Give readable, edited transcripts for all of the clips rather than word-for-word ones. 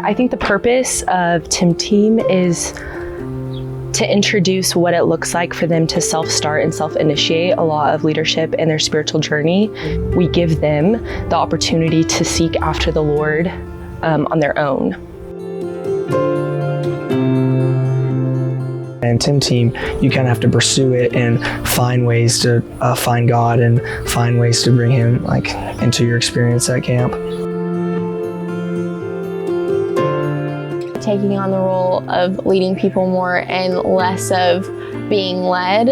I think the purpose of Tim Team is to introduce what it looks like for them to self-start and self-initiate a lot of leadership in their spiritual journey. We give them the opportunity to seek after the Lord on their own. And Tim Team, you kind of have to pursue it and find ways to find God and find ways to bring Him into your experience at camp. Taking on the role of leading people more and less of being led.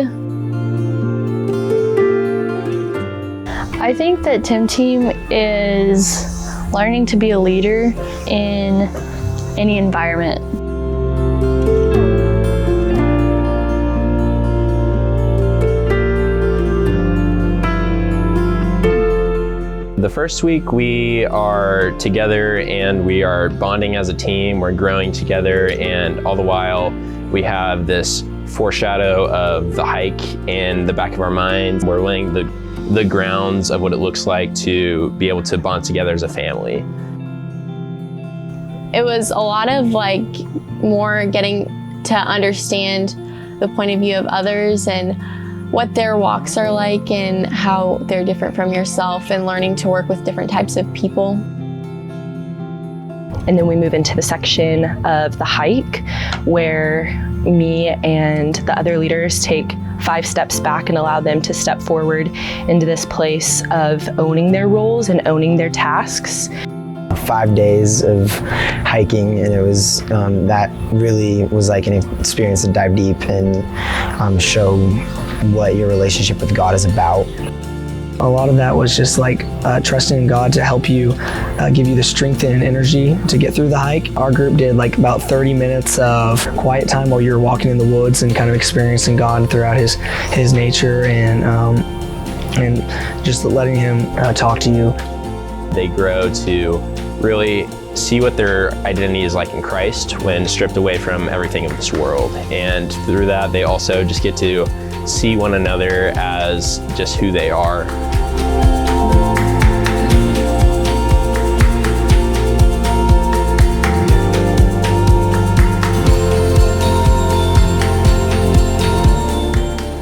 I think that Tim Team is learning to be a leader in any environment. The first week we are together and we are bonding as a team, we're growing together, and all the while we have this foreshadow of the hike in the back of our minds. We're laying the grounds of what it looks like to be able to bond together as a family. It was a lot of more getting to understand the point of view of others and what their walks are like and how they're different from yourself, and learning to work with different types of people. And then we move into the section of the hike where me and the other leaders take 5 steps back and allow them to step forward into this place of owning their roles and owning their tasks. 5 days of hiking, and it was that really was like an experience to dive deep and show what your relationship with God is about. A lot of that was just trusting in God to help you, give you the strength and energy to get through the hike. Our group did about 30 minutes of quiet time while you were walking in the woods and kind of experiencing God throughout His nature and just letting Him talk to you. They grow to really see what their identity is like in Christ when stripped away from everything of this world. And through that, they also just get to see one another as just who they are.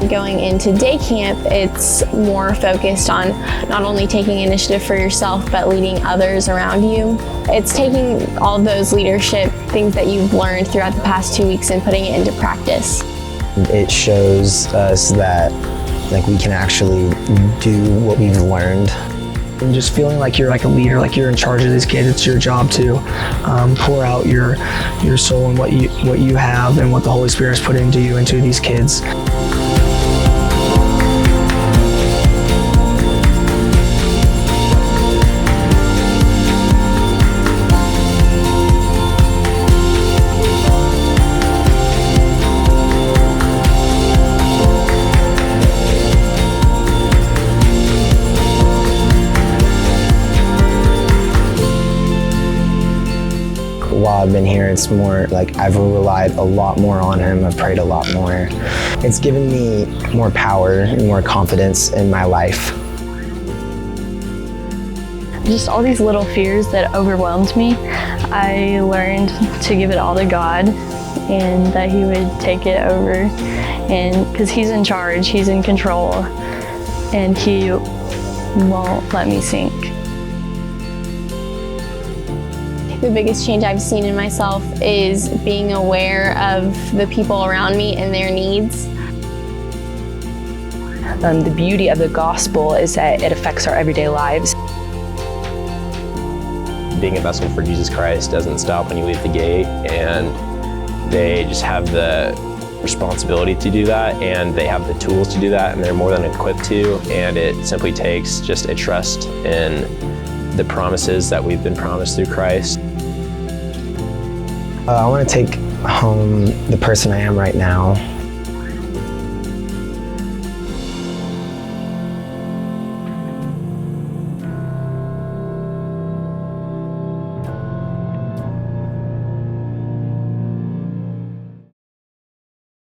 Going into day camp, it's more focused on not only taking initiative for yourself, but leading others around you. It's taking all of those leadership things that you've learned throughout the past 2 weeks and putting it into practice. It shows us that we can actually do what we've learned. And just feeling like you're a leader, like you're in charge of these kids. It's your job to pour out your soul and what you have and what the Holy Spirit has put into you, into these kids. While I've been here, it's more I've relied a lot more on Him. I've prayed a lot more. It's given me more power and more confidence in my life. Just all these little fears that overwhelmed me, I learned to give it all to God and that He would take it over, and because He's in charge, He's in control, and He won't let me sink. The biggest change I've seen in myself is being aware of the people around me and their needs. The beauty of the gospel is that it affects our everyday lives. Being a vessel for Jesus Christ doesn't stop when you leave the gate, and they just have the responsibility to do that, and they have the tools to do that, and they're more than equipped to, and it simply takes just a trust in the promises that we've been promised through Christ. I want to take home the person I am right now